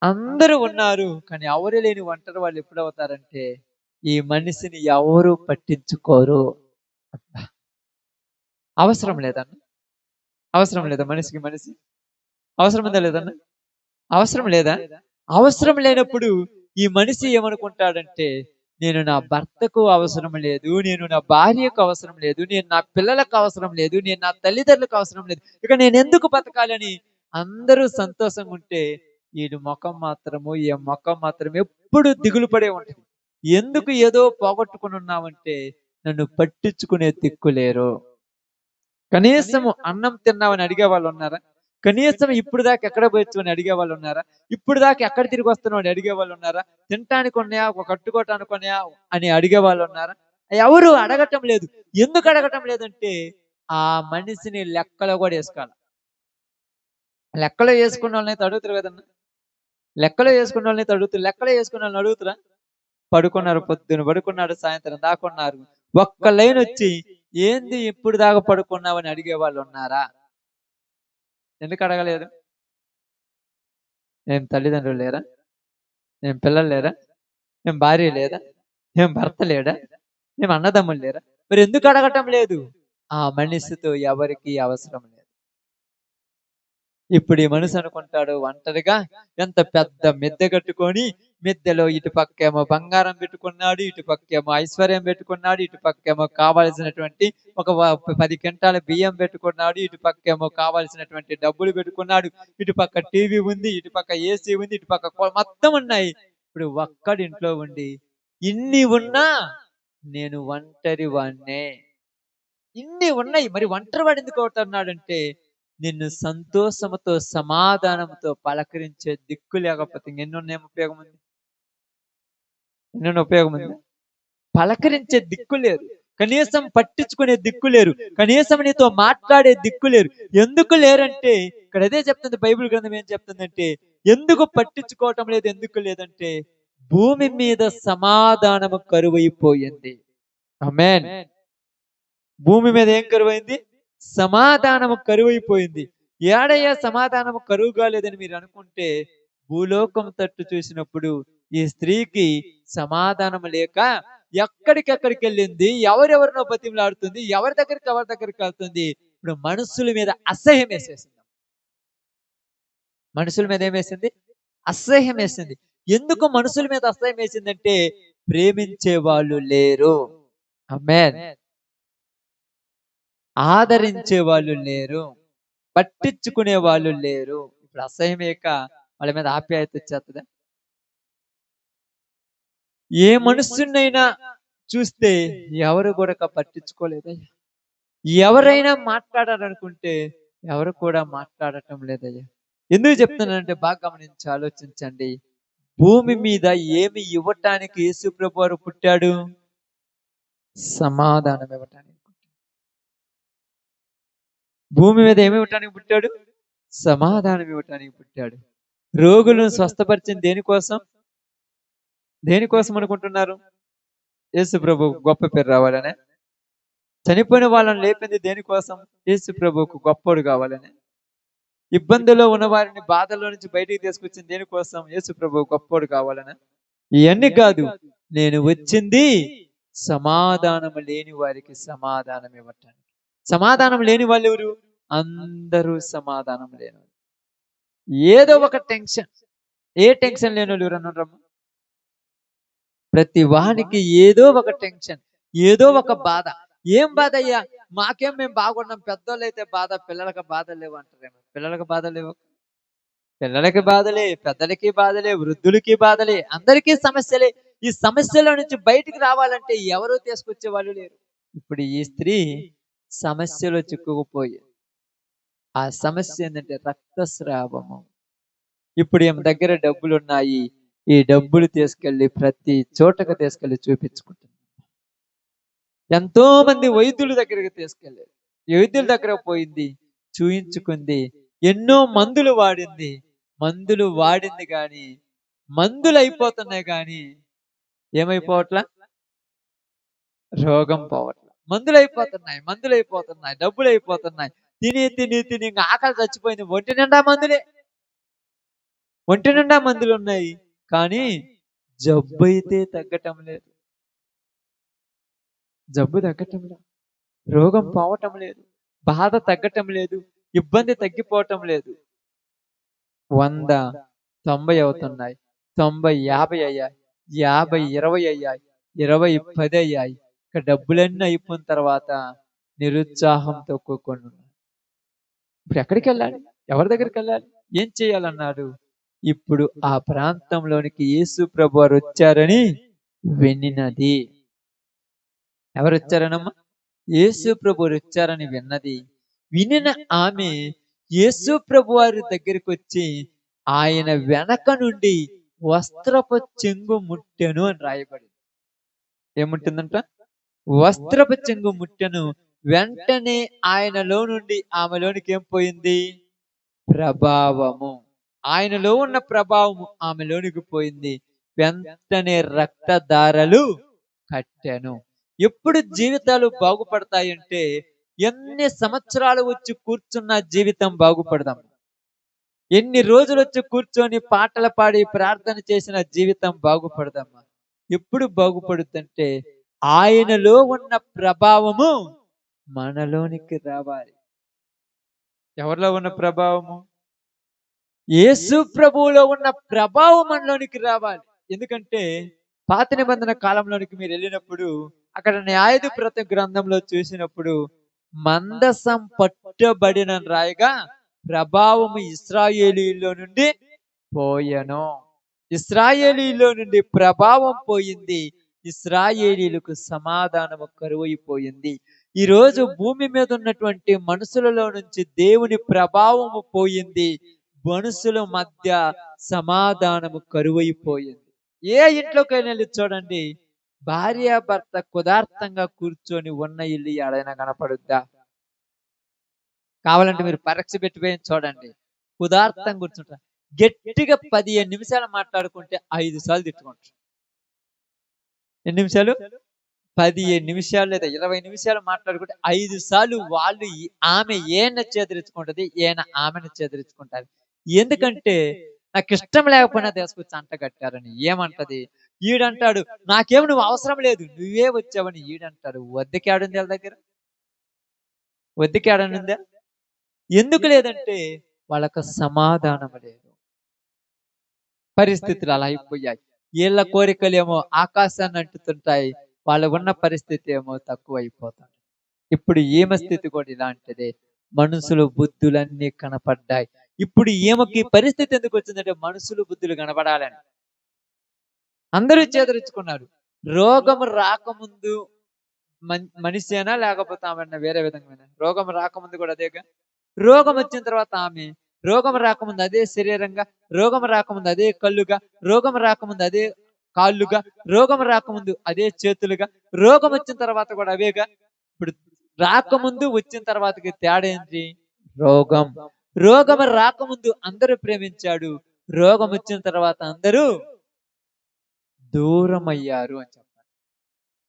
అందరూ ఉన్నారు కానీ ఎవరు లేని ఒంటరి వాళ్ళు ఎప్పుడవుతారంటే ఈ మనిషిని ఎవరు పట్టించుకోరు. అబ్బా! అవసరం లేదన్న. అవసరం లేదా మనిషికి మనిషి? అవసరం ఉందా లేదన్న? అవసరం లేదా? అవసరం లేనప్పుడు ఈ మనిషి ఏమనుకుంటాడంటే నేను నా భర్తకు అవసరం లేదు, నేను నా భార్యకు అవసరం లేదు, నేను నా పిల్లలకు అవసరం లేదు, నేను నా తల్లిదండ్రులకు అవసరం లేదు, ఇక నేను ఎందుకు బతకాలని అందరూ సంతోషంగా ఉంటే ఈ ముఖం మాత్రం ఎప్పుడు దిగులు పడే ఉంటది. ఎందుకు ఏదో పోగొట్టుకుని ఉన్నామంటే నన్ను పట్టించుకునే దిక్కులేరు. కనీసం అన్నం తిన్నావని అడిగే వాళ్ళు ఉన్నారా? కనీసం ఇప్పుడు దాకా ఎక్కడ పోయొచ్చు అని అడిగే వాళ్ళు ఉన్నారా? ఇప్పుడు దాకా ఎక్కడ తిరిగి వస్తున్నావు అని అడిగే వాళ్ళు ఉన్నారా? తినటానికి ఉన్నాయా, ఒక కట్టుకోవటానికి ఉన్నాయా అని అడిగే వాళ్ళు ఉన్నారా? ఎవరు అడగటం లేదు. ఎందుకు అడగటం లేదంటే ఆ మనిషిని లెక్కలో కూడా వేసుకోవాలి. లెక్కలో వేసుకున్న వాళ్ళని అడుగుతారు కదన్నా. లెక్కలో వేసుకున్న వాళ్ళని అడుగుతారు. లెక్కలో వేసుకున్న వాళ్ళని అడుగుతారా? పడుకున్నారు, పొద్దున పడుకున్నాడు, సాయంత్రం దాకున్నారు. ఒక్క లైన్ వచ్చి ఏంది ఇప్పుడు దాకా పడుకున్నావని అడిగే వాళ్ళు ఉన్నారా? ఎందుకు అడగలేదు? ఏం తల్లిదండ్రులు లేరా? ఏం పిల్లలు లేరా? ఏం భార్య లేదా? ఏం భర్త లేడా? ఏం అన్నదమ్ములు లేరా? మరి ఎందుకు అడగటం లేదు? ఆ మనిషితో ఎవరికి అవసరం లేదు. ఇప్పుడు ఈ మనిషి అనుకుంటాడు ఒంటరిగా ఎంత పెద్ద మిద్దె కట్టుకొని, మిద్దెలో ఇటు పక్కేమో బంగారం పెట్టుకున్నాడు, ఇటు పక్కేమో ఐశ్వర్యం పెట్టుకున్నాడు, ఇటు పక్కేమో కావాల్సినటువంటి ఒక 10 క్వింటాల బియ్యం పెట్టుకున్నాడు, ఇటు పక్కేమో కావాల్సినటువంటి డబ్బులు పెట్టుకున్నాడు, ఇటు పక్క టీవీ ఉంది, ఇటు పక్క ఏసీ ఉంది, ఇటు పక్క మొత్తం ఉన్నాయి. ఇప్పుడు ఒక్కడి ఇంట్లో ఉండి ఇన్ని ఉన్నా నేను ఒంటరి వాణ్ణే. ఇన్ని ఉన్నాయి మరి ఒంటరి వాడు ఎందుకు అవుతున్నాడంటే నిన్ను సంతోషముతో సమాధానంతో పలకరించే దిక్కు లేకపోతే ఎన్నున్నాయేం ఉపయోగం ఉంది? ఎన్నెన్న ఉపయోగం ఉంది? పలకరించే దిక్కు లేరు, కనీసం పట్టించుకునే దిక్కు లేరు, కనీసం నీతో మాట్లాడే దిక్కు లేరు. ఎందుకు లేరంటే ఇక్కడ అదే చెప్తుంది బైబిల్ గ్రంథం. ఏం చెప్తుందంటే ఎందుకు పట్టించుకోవటం లేదు, ఎందుకు లేదంటే భూమి మీద సమాధానము కరువైపోయింది. ఆమేన్. భూమి మీద ఏం కరువైంది? సమాధానము కరువైపోయింది. ఏడయ్యా సమాధానము కరువు కాలేదని మీరు అనుకుంటే భూలోకం తట్టు చూసినప్పుడు ఈ స్త్రీకి సమాధానం లేక ఎక్కడికెక్కడికి వెళ్ళింది, ఎవరెవరినో బతిమలాడుతుంది, ఎవరి దగ్గరికి వెళ్తుంది. ఇప్పుడు మనుషుల మీద అసహ్యం వేసేసింది. మనుషుల మీద ఏమేసింది? అసహ్యం వేసింది. ఎందుకు మనుషుల మీద అసహ్యం వేసిందంటే ప్రేమించే వాళ్ళు లేరు. ఆమేన్. ఆదరించే వాళ్ళు లేరు, పట్టించుకునే వాళ్ళు లేరు. ఇప్పుడు అసహ్యమేక వాళ్ళ మీద ఆప్యాయత వచ్చేస్తుందా? ఏ మనుషున్నైనా చూస్తే ఎవరు కూడా పట్టించుకోలేదయ్యా. ఎవరైనా మాట్లాడాలనుకుంటే ఎవరు కూడా మాట్లాడటం లేదయ్యా. ఎందుకు చెప్తున్నానంటే బాగా గమనించి ఆలోచించండి. భూమి మీద ఏమి ఇవ్వటానికి యేసు ప్రభువారు పుట్టాడు? సమాధానం ఇవ్వటానికి. భూమి మీద ఏమి ఇవ్వటానికి పుట్టాడు? సమాధానం ఇవ్వటానికి పుట్టాడు. రోగులను స్వస్థపరిచింది దేనికోసం? దేనికోసం అనుకుంటున్నారు? యేసు ప్రభు గొప్ప పేరు రావాలనే. చనిపోయిన వాళ్ళని లేపింది దేనికోసం? యేసు ప్రభువుకు గొప్పోడు కావాలని. ఇబ్బందుల్లో ఉన్న వారిని బాధల్లో నుంచి బయటికి తీసుకొచ్చింది దేనికోసం? యేసు ప్రభు గొప్పోడు కావాలని. ఇవన్నీ కాదు, నేను వచ్చింది సమాధానం లేని వారికి సమాధానం ఇవ్వటానికి. సమాధానం లేని వాళ్ళు ఎవరు? అందరూ సమాధానం లేని వాళ్ళు. ఏదో ఒక టెన్షన్. ఏ టెన్షన్ లేని వాళ్ళు ఎవరన్నారమ్మా? ప్రతి వానికి ఏదో ఒక టెన్షన్, ఏదో ఒక బాధ. ఏం బాధ అయ్యా? మాకేం మేము బాగున్నాం, పెద్దోళ్ళు అయితే బాధ, పిల్లలకి బాధలు లేవు అంటారేమో. పిల్లలకి బాధలు లేవు? పిల్లలకి బాధలే, పెద్దలకి బాధలే, వృద్ధులకి బాధలే, అందరికీ సమస్యలే. ఈ సమస్యలో నుంచి బయటికి రావాలంటే ఎవరూ తీసుకొచ్చే వాళ్ళు లేరు. ఇప్పుడు ఈ స్త్రీ సమస్యలో చిక్కుకుపోయి, ఆ సమస్య ఏంటంటే రక్తస్రావము. ఇప్పుడు ఈమె దగ్గర డబ్బులున్నాయి. ఈ డబ్బులు తీసుకెళ్ళి ప్రతి చోటకి తీసుకెళ్ళి చూపించుకుంటుంది. ఎంతో మంది వైద్యుల దగ్గరికి తీసుకెళ్ళారు. వైద్యుల దగ్గర పోయింది, చూయించుకుంది, ఎన్నో మందులు వాడింది. మందులు వాడింది కానీ మందులు అయిపోతున్నాయి కానీ ఏమైపోవట్లా? రోగం పోవట్లా. మందులు అయిపోతున్నాయి, డబ్బులు అయిపోతున్నాయి. తిని తిని తిని ఇంకా ఆకలి చచ్చిపోయింది. ఒంటి నిండా మందులు ఉన్నాయి కానీ జబ్బు అయితే తగ్గటం లేదు. జబ్బు తగ్గటం లేదు, రోగం పోవటం లేదు, బాధ తగ్గటం లేదు, ఇబ్బంది తగ్గిపోవటం లేదు. 100 90 అవుతున్నాయి, 90 50 అయ్యాయి, 50 20 అయ్యాయి, 20 10 అయ్యాయి. ఇక డబ్బులన్నీ అయిపోయిన తర్వాత నిరుత్సాహంతో కూకొని ఉన్నారు. ఇప్పుడు ఎక్కడికి వెళ్ళాలి? ఎవరి దగ్గరికి వెళ్ళాలి? ఏం చేయాలన్నాడు? ఇప్పుడు ఆ ప్రాంతంలోనికి యేసు ప్రభు వారు వచ్చారని వినినది. ఎవరు వచ్చారనమ్మా? యేసు ప్రభు వారు వచ్చారని విన్నది. వినిన ఆమె యేసు ప్రభు వారి దగ్గరికి వచ్చి ఆయన వెనక నుండి వస్త్రపు చెంగు ముట్టెను అని రాయబడింది. ఏముంటుందంట? వస్త్రపు చెంగు ముట్టెను. వెంటనే ఆయనలో నుండి ఆమెలోనికి ఏం పోయింది? ప్రభావము. ఆయనలో ఉన్న ప్రభావము ఆమెలోనికి పోయింది. వెంటనే రక్తధారలు కట్టెను. ఎప్పుడు జీవితాలు బాగుపడతాయంటే ఎన్ని సంవత్సరాలు వచ్చి కూర్చున్న జీవితం బాగుపడదాం. ఎన్ని రోజులు వచ్చి కూర్చొని పాటలు పాడి ప్రార్థన చేసిన జీవితం బాగుపడదమ్మా. ఎప్పుడు బాగుపడుతుందంటే ఆయనలో ఉన్న ప్రభావము మనలోనికి రావాలి. ఎవరిలో ఉన్న ప్రభావము? యేసు ప్రభువులో ఉన్న ప్రభావం మనలోనికి రావాలి. ఎందుకంటే పాత నిబంధన కాలంలోనికి మీరు వెళ్ళినప్పుడు అక్కడ న్యాయాధిపతి గ్రంథంలో చూసినప్పుడు మందసం పట్టబడిన రాయగా ప్రభావము ఇశ్రాయేలీలో నుండి పోయెను. ఇశ్రాయేలీలో నుండి ప్రభావం పోయింది. ఇశ్రాయేలీలకు సమాధానము కరువైపోయింది. ఈ రోజు భూమి మీద ఉన్నటువంటి మనుషులలో నుంచి దేవుని ప్రభావము పోయింది. మనుషుల మధ్య సమాధానము కరువైపోయింది. ఏ ఇంట్లోకైనా వెళ్ళి చూడండి, భార్యాభర్త కుదార్థంగా కూర్చొని ఉన్న ఇల్లు ఎడైనా కనపడుద్దా? కావాలంటే మీరు పరీక్ష పెట్టిపోయి చూడండి. కుదార్థంగా కూర్చుంటారు. గట్టిగా 15 నిమిషాలు మాట్లాడుకుంటే 5 సార్లు తిట్టుకుంటారు. ఎన్ని నిమిషాలు? 15 నిమిషాలు లేదా 20 నిమిషాలు మాట్లాడుకుంటే 5 సార్లు వాళ్ళు ఆమె ఈయన చేదరించుకుంటది, ఈయన ఆమెను చేదరించుకుంటారు. ఎందుకంటే నాకు ఇష్టం లేకపోయినా తీసుకొచ్చి అంట కట్టారని. ఏమంటది? ఈడంటాడు నాకేమి నువ్వు అవసరం లేదు, నువ్వే వచ్చావని ఈడంటాడు. వద్దకేడుంది వాళ్ళ దగ్గర? వద్దకేడనుందా? ఎందుకు లేదంటే వాళ్ళకు సమాధానం లేదు. పరిస్థితులు అలా అయిపోయాయి. వీళ్ళ కోరికలేమో ఆకాశాన్ని అంటుతుంటాయి, వాళ్ళ ఉన్న పరిస్థితి ఏమో తక్కువ అయిపోతుంది. ఇప్పుడు ఈమె స్థితి కూడా ఇలాంటిదే. మనుషులు బుద్ధులన్నీ కనపడ్డాయి. ఇప్పుడు ఈమెకి పరిస్థితి ఎందుకు వచ్చిందంటే మనుషులు బుద్ధులు కనపడాలని అందరూ చేదరించుకున్నారు. రోగం రాకముందు మనిషేనా లేకపోతే ఆమె వేరే విధంగా? రోగం రాకముందు కూడా అదేగా. రోగం వచ్చిన తర్వాత ఆమె, రోగం రాకముందు అదే శరీరంగా, రోగం రాకముందు అదే కళ్ళుగా, రోగం రాకముందు అదే కాళ్ళుగా, రోగం రాకముందు అదే చేతులుగా, రోగం వచ్చిన తర్వాత కూడా అవేగా. ఇప్పుడు రాకముందు వచ్చిన తర్వాతకి తేడా ఏంటి? రోగం. రోగం రాకముందు అందరూ ప్రేమించాడు, రోగం వచ్చిన తర్వాత అందరూ దూరం అయ్యారు అని చెప్పారు.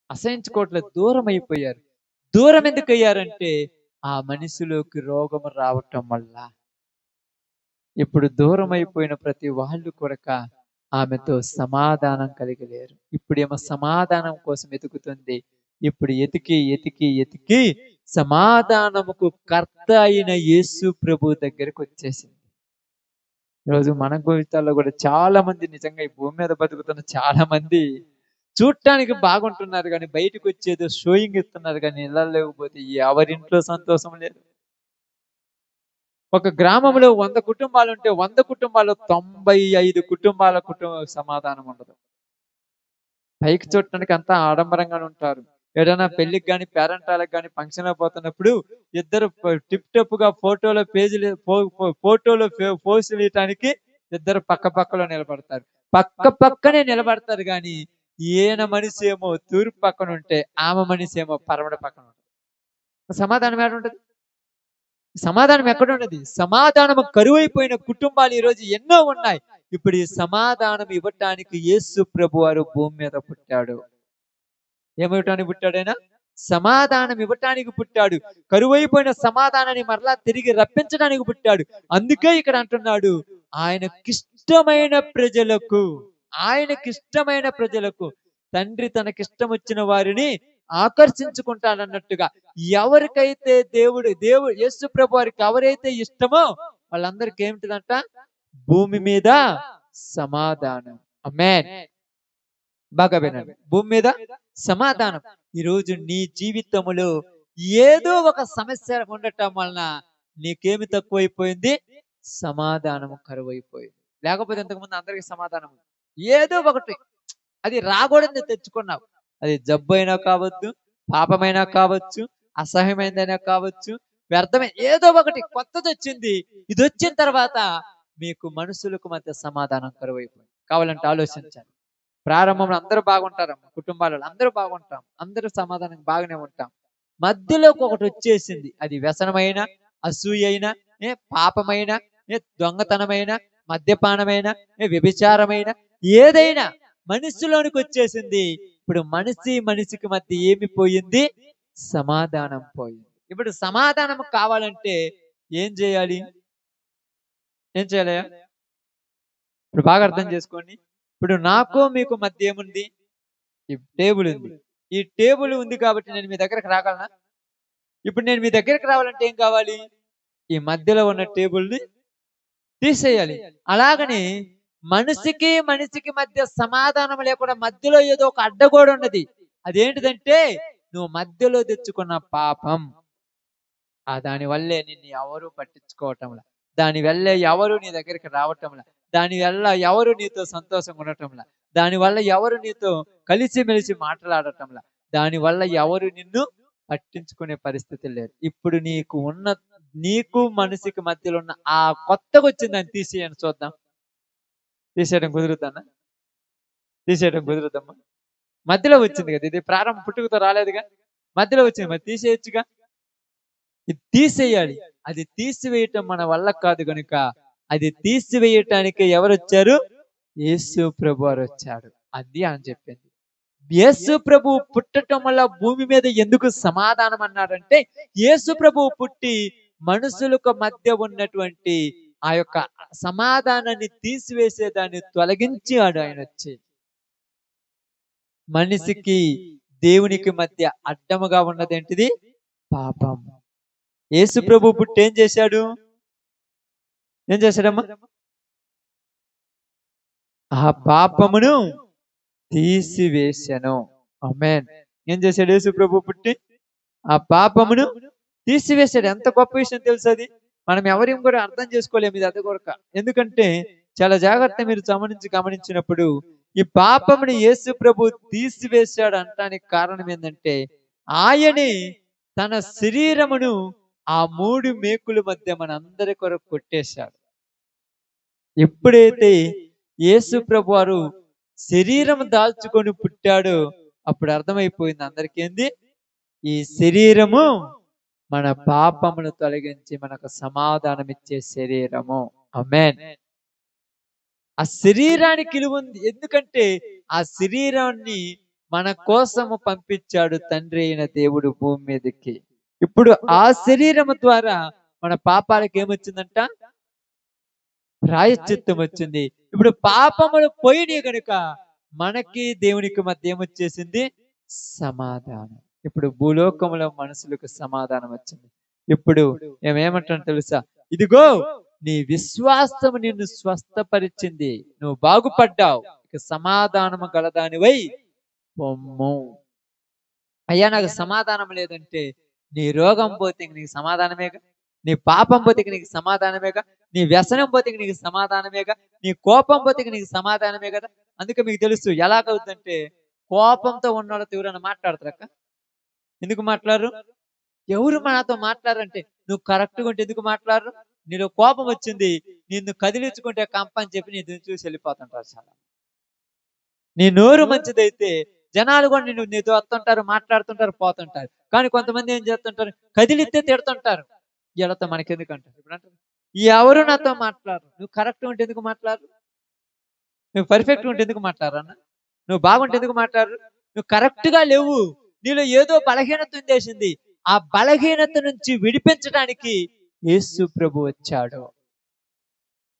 అసహించుకోవట్లేదు, దూరం అయిపోయారు. దూరం ఎందుకు అయ్యారంటే ఆ మనిషిలోకి రోగం రావటం వల్ల. ఇప్పుడు దూరం అయిపోయిన ప్రతి వాళ్ళు కూడా ఆమెతో సమాధానం కలిగి లేరు. ఇప్పుడు ఏమో సమాధానం కోసం ఎతుకుతుంది. ఇప్పుడు ఎతికి ఎతికి ఎతికి సమాధానముకు కర్త అయిన యేసు ప్రభు దగ్గరకు వచ్చేసింది. ఈరోజు మన జీవితాల్లో కూడా చాలా మంది నిజంగా ఈ భూమి మీద బతుకుతున్న చాలా మంది చూడటానికి బాగుంటున్నారు కానీ బయటకు వచ్చేదో షోయింగ్ ఇస్తున్నారు కానీ ఇళ్ళ లేకపోతే ఎవరింట్లో సంతోషం లేదు. ఒక గ్రామంలో 100 కుటుంబాలు ఉంటే 100 కుటుంబాల్లో 95 కుటుంబాల సమాధానం ఉండదు. పైకి చూడటానికి అంతా ఆడంబరంగానే ఉంటారు. ఏదైనా పెళ్లికి కానీ పేరెంటాలకు కానీ ఫంక్షన్లో పోతున్నప్పుడు ఇద్దరు టిప్ టప్ గా ఫోటోలో పోజులు ఇవ్వటానికి ఇద్దరు పక్క పక్కలో నిలబడతారు. పక్క పక్కనే నిలబడతారు కానీ ఈయన మనిషి ఏమో తూర్పు పక్కన ఉంటే ఆమె మనిషి ఏమో పరమడ పక్కన ఉంటుంది. సమాధానం ఎక్కడ ఉంటుంది? సమాధానం ఎక్కడ ఉన్నది? సమాధానం కరువైపోయిన కుటుంబాలు ఈ రోజు ఎన్నో ఉన్నాయి. ఇప్పుడు ఈ సమాధానం ఇవ్వటానికి యేసు ప్రభు వారు భూమి మీద పుట్టాడు. ఏమివ్వటానికి పుట్టాడు ఆయన? సమాధానం ఇవ్వటానికి పుట్టాడు. కరువైపోయిన సమాధానాన్ని మరలా తిరిగి రప్పించడానికి పుట్టాడు. అందుకే ఇక్కడ అంటున్నాడు, ఆయనకిష్టమైన ప్రజలకు తండ్రి తనకిష్టం వచ్చిన వారిని ఆకర్షించుకుంటాడన్నట్టుగా ఎవరికైతే దేవుడు యేసు ప్రభు వారికి ఎవరైతే ఇష్టమో వాళ్ళందరికీ ఏమిటిదంట? భూమి మీద సమాధానం. ఆమేన్. బాగా వినండి. భూమి మీద సమాధానం. ఈరోజు నీ జీవితంలో ఏదో ఒక సమస్య ఉండటం వలన నీకేమి తక్కువైపోయింది? సమాధానం కరువైపోయింది. లేకపోతే ఇంతకుముందు అందరికి సమాధానం ఉంది. ఏదో ఒకటి అది రాకూడదు తెచ్చుకున్నావు. అది జబ్బు అయినా కావచ్చు, పాపమైనా కావచ్చు, అసహ్యమైనదైనా కావచ్చు, వ్యర్థమైన ఏదో ఒకటి కొత్తది వచ్చింది. ఇది వచ్చిన తర్వాత మీకు మనుషులకు మధ్య సమాధానం కరువైపోయింది. కావాలంటే ఆలోచించండి. ప్రారంభంలో అందరూ బాగుంటారమ్మ, కుటుంబాలలో అందరూ బాగుంటాం, అందరూ సమాధానం బాగానే ఉంటాం. మధ్యలోకి ఒకటి వచ్చేసింది. అది వ్యసనమైన, అసూయైన, పాపమైన, దొంగతనమైన, మద్యపానమైన, వ్యభిచారమైన, ఏదైనా మనిషిలోనికి వచ్చేసింది. ఇప్పుడు మనిషికి మధ్య ఏమి పోయింది? సమాధానం పోయింది. ఇప్పుడు సమాధానం కావాలంటే ఏం చేయాలి? ఇప్పుడు బాగా అర్థం చేసుకోండి. ఇప్పుడు నాకు మీకు మధ్య ఏముంది? ఈ టేబుల్ ఉంది. ఈ టేబుల్ ఉంది కాబట్టి నేను మీ దగ్గరకు రాగలనా? ఇప్పుడు నేను మీ దగ్గరకు రావాలంటే ఏం కావాలి? ఈ మధ్యలో ఉన్న టేబుల్ని తీసేయాలి. అలాగని మనిషికి మధ్య సమాధానం లేకుండా మధ్యలో ఏదో ఒక అడ్డగోడ ఉన్నది. అదేంటిదంటే నువ్వు మధ్యలో తెచ్చుకున్న పాపం. దానివల్లే నిన్ను ఎవరు పట్టించుకోవటంలా, దానివల్లే ఎవరు నీ దగ్గరికి రావటంలా, దానివల్ల ఎవరు నీతో సంతోషంగా ఉండటంలా, దానివల్ల ఎవరు నీతో కలిసిమెలిసి మాట్లాడటంలా, దానివల్ల ఎవరు నిన్ను పట్టించుకునే పరిస్థితి లేదు. ఇప్పుడు నీకు మనిషికి మధ్యలో ఉన్న ఆ కొత్తగా వచ్చిందని తీసేయని చూద్దాం. తీసేయడం కుదురుతానా? తీసేయడం కుదురుతామా? మధ్యలో వచ్చింది కదా, ఇది ప్రారంభ పుట్టుకతో రాలేదుగా, మధ్యలో వచ్చింది, మరి తీసేయచ్చుగా. ఇది తీసేయాలి. అది తీసివేయటం మన వల్ల కాదు గనుక అది తీసివేయటానికి ఎవరు వచ్చారు? యేసు ప్రభు వారు వచ్చాడు. అది అని చెప్పింది. యేసు ప్రభు పుట్టటం వల్ల భూమి మీద ఎందుకు సమాధానం అన్నాడంటే, యేసు ప్రభు పుట్టి మనుషులకు మధ్య ఉన్నటువంటి ఆ యొక్క సమాధానాన్ని తీసివేసేదాన్ని తొలగించాడు ఆయన వచ్చి. మనిషికి దేవునికి మధ్య అడ్డముగా ఉన్నదేంటిది? పాపం. యేసు ప్రభు పుట్టి ఏం చేశాడు? ఏం చేశాడమ్మా? ఆ పాపమును తీసివేశాను. ఆమేన్. ఏం చేశాడు యేసు ప్రభు పుట్టి? ఆ పాపమును తీసివేశాడు. ఎంత గొప్ప విషయం తెలుసు అది. మనం ఎవరిని కూడా అర్థం చేసుకోలేము ఇది. అది కొరక. ఎందుకంటే చాలా జాగ్రత్త మీరు గమనించినప్పుడు ఈ పాపముని యేసు ప్రభు తీసివేశాడు అంటానికి కారణం ఏంటంటే, ఆయనే తన శరీరమును ఆ 3 మేకుల మధ్య మనందరి కొరకు కొట్టేశాడు. ఎప్పుడైతే యేసు ప్రభు వారు శరీరం దాల్చుకొని పుట్టాడో అప్పుడు అర్థమైపోయింది అందరికీ ఏంది? ఈ శరీరము మన పాపమును తొలగించి మనకు సమాధానం ఇచ్చే శరీరము. ఆమేన్. ఆ శరీరానికి విలువ ఉంది. ఎందుకంటే ఆ శరీరాన్ని మన కోసము పంపించాడు తండ్రి అయిన దేవుడు భూమి మీదకి. ఇప్పుడు ఆ శరీరము ద్వారా మన పాపాలకు ఏమొచ్చిందంట? ప్రాయశ్చిత్తం వచ్చింది. ఇప్పుడు పాపములు పోయినాయి గనుక మనకి దేవునికి మధ్య ఏమొచ్చేసింది? సమాధానం. ఇప్పుడు భూలోకములో మనుషులకు సమాధానం వచ్చింది. ఇప్పుడు ఏమంటాను తెలుసా? ఇదిగో నీ విశ్వాసము నిన్ను స్వస్థపరిచింది, నువ్వు బాగుపడ్డావు, ఇక సమాధానము గలదానివై పొమ్ము. అయ్యా నాకు సమాధానం లేదంటే, నీ రోగం పోతే నీకు సమాధానమేగా, నీ పాపం పోతే నీకు సమాధానమేగా, నీ వ్యసనం పోతే నీకు సమాధానమేగా, నీ కోపం పోతే నీకు సమాధానమే కదా. అందుకే మీకు తెలుసు ఎలాగవుతుందంటే, కోపంతో ఉన్నోళ్ళతో ఎవరైనా మాట్లాడతారక్క? ఎందుకు మాట్లాడరు? ఎవరు మనతో మాట్లాడరంటే, నువ్వు కరెక్ట్‌గా ఉంటే ఎందుకు మాట్లాడరు? నీలో కోపం వచ్చింది, నిన్ను కదిలించుకుంటే కంప అని చెప్పి నిన్ను చూసి వెళ్ళిపోతుంటారు చాలా. నీ నోరు మంచిదైతే జనాలు కూడా నీతో వస్తుంటారు, మాట్లాడుతుంటారు, పోతుంటారు. కానీ కొంతమంది ఏం చేస్తుంటారు, కదిలిస్తే తిడుతుంటారు. ఈళ్ళతో మనకెందుకంటారు. ఇప్పుడంటారు, ఎవరు నాతో మాట్లాడరు. నువ్వు కరెక్ట్‌గా ఉంటే ఎందుకు మాట్లాడరు? నువ్వు పర్ఫెక్ట్‌గా ఉంటే ఎందుకు మాట్లాడరన్న? నువ్వు బాగుంటే ఎందుకు మాట్లాడరు? నువ్వు కరెక్ట్‌గా లేవు. నీలో ఏదో బలహీనత ఉండేసింది. ఆ బలహీనత నుంచి విడిపించడానికి యేసు ప్రభు వచ్చాడు.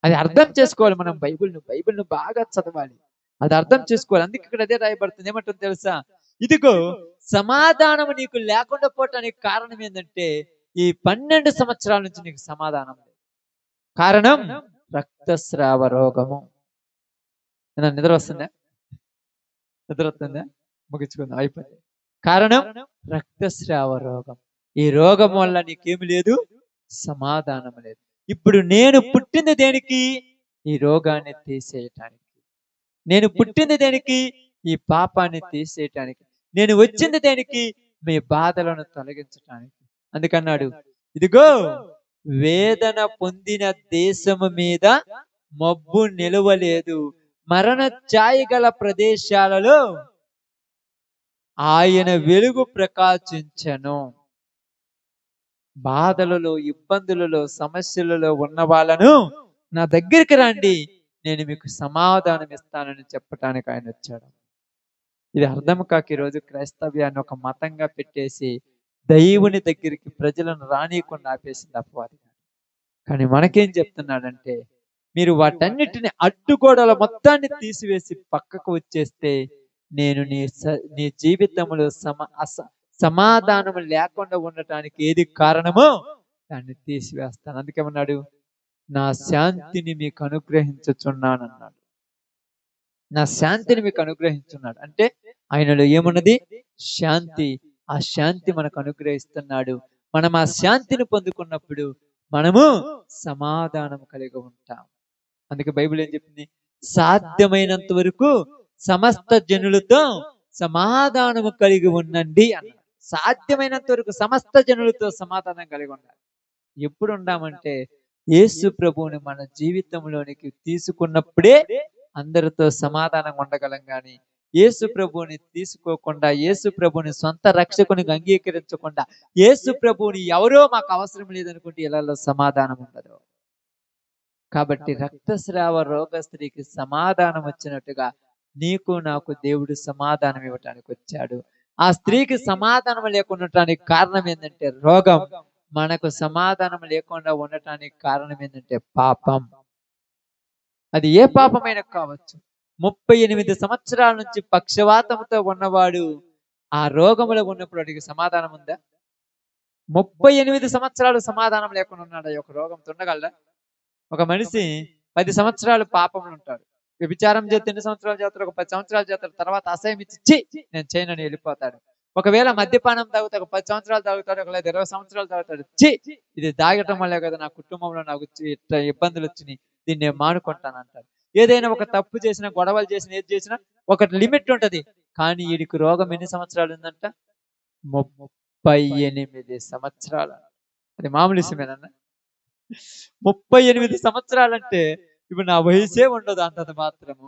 అది అర్థం చేసుకోవాలి మనం బైబిల్‌ను బాగా చదవాలి. అది అర్థం చేసుకోవాలి. అందుకే ఇక్కడ అదే రాయబడుతుంది. ఏమంటుందో తెలుసా? ఇదిగో సమాధానం నీకు లేకుండా పోవటానికి కారణం ఏందంటే, ఈ 12 సంవత్సరాల నుంచి నీకు సమాధానం లేదు. కారణం రక్తస్రావ రోగము. నిద్ర వస్తుందా? నిద్ర వస్తుందా? ముగించుకుందాం, అయిపోయింది. కారణం రక్తస్రావ రోగం. ఈ రోగం వల్ల నీకేమి లేదు, సమాధానం లేదు. ఇప్పుడు నేను పుట్టింది దేనికి? ఈ రోగాన్ని తీసేయటానికి. నేను పుట్టింది దేనికి? ఈ పాపాన్ని తీసేయటానికి. నేను వచ్చింది దేనికి? మీ బాధలను తొలగించటానికి. అందుకన్నాడు, ఇదిగో వేదన పొందిన దేశము మీద మబ్బు నిలవలేదు, మరణ ఛాయ గల ప్రదేశాలలో ఆయన వెలుగు ప్రకాశించెను. బాధలలో, ఇబ్బందులలో, సమస్యలలో ఉన్న వాళ్ళను నా దగ్గరికి రండి, నేను మీకు సమాధానం ఇస్తానని చెప్పటానికి ఆయన వచ్చాడు. ఇది అర్థం కాక ఈరోజు క్రైస్తవ్యాన్ని ఒక మతంగా పెట్టేసి దైవుని దగ్గరికి ప్రజలను రానీయకుండా ఆపేసింది అపవాది. కానీ మనకేం చెప్తున్నాడంటే, మీరు వాటన్నిటిని అడ్డుగోడల మొత్తాన్ని తీసివేసి పక్కకు వచ్చేస్తే నేను నీ జీవితంలో సమాధానం లేకుండా ఉండటానికి ఏది కారణమో దాన్ని తీసివేస్తాను. అందుకేమన్నాడు, నా శాంతిని మీకు అనుగ్రహించుచున్నాను అన్నాడు. నా శాంతిని మీకు అనుగ్రహించున్నాడు అంటే ఆయనలో ఏమున్నది? శాంతి. ఆ శాంతి మనకు అనుగ్రహిస్తున్నాడు. మనం ఆ శాంతిని పొందుకున్నప్పుడు మనము సమాధానం కలిగి ఉంటాం. అందుకే బైబిల్ ఏం చెప్పింది? సాధ్యమైనంత వరకు సమస్త జనులతో సమాధానము కలిగి ఉండండి అన్నాడు. సాధ్యమైనంత వరకు సమస్త జనులతో సమాధానం కలిగి ఉండాలి. ఎప్పుడు ఉండామంటే యేసు ప్రభువుని మన జీవితంలోనికి తీసుకున్నప్పుడే అందరితో సమాధానంగా ఉండగలం. కానీ యేసు ప్రభువుని తీసుకోకుండా, యేసు ప్రభువుని సొంత రక్షకునికి అంగీకరించకుండా, యేసు ప్రభువుని ఎవరో మాకు అవసరం లేదనుకుంటే ఇళ్లలో సమాధానం ఉండదు. కాబట్టి రక్తస్రావ రోగ స్త్రీకి సమాధానం వచ్చినట్టుగా నీకు నాకు దేవుడు సమాధానం ఇవ్వటానికి వచ్చాడు. ఆ స్త్రీకి సమాధానం లేకుండా ఉండటానికి కారణం ఏంటంటే రోగం. మనకు సమాధానం లేకుండా ఉండటానికి కారణం ఏంటంటే పాపం. అది ఏ పాపమైనా కావచ్చు. 38 సంవత్సరాల నుంచి పక్షవాతంతో ఉన్నవాడు ఆ రోగములో ఉన్నప్పుడు వాడికి సమాధానం ఉందా? 38 సంవత్సరాలు సమాధానం లేకుండా ఉన్నాడు. ఒక రోగంతో ఉండగలరా? ఒక మనిషి 10 సంవత్సరాలు పాపంలో ఉంటాడు. వ్యభిచారం చేస్తే ఎన్ని సంవత్సరాలు చేస్తాడు? ఒక 10 సంవత్సరాలు చేస్తాడు. తర్వాత అసహ్యం ఇచ్చి నేను చేయనని వెళ్ళిపోతాడు. ఒకవేళ మద్యపానం తాగుతాడు, 10 సంవత్సరాలు తాగుతాడు, ఒకవేళ 20 సంవత్సరాలు తాగుతాడు. ఇది తాగటం వల్లే కదా నా కుటుంబంలో నాకు ఇట్లా ఇబ్బందులు వచ్చినాయి, దీన్ని నేను మానుకుంటాను అంటాడు. ఏదైనా ఒక తప్పు చేసినా, గొడవలు చేసినా, ఏది చేసినా ఒక లిమిట్ ఉంటది. కానీ వీడికి రోగం ఎన్ని సంవత్సరాలు ఉందంట? 38 సంవత్సరాలు. అది మామూలు విషయమేనన్నా? 38 సంవత్సరాలంటే ఇప్పుడు నా వయసే ఉండదు అంతంత మాత్రము.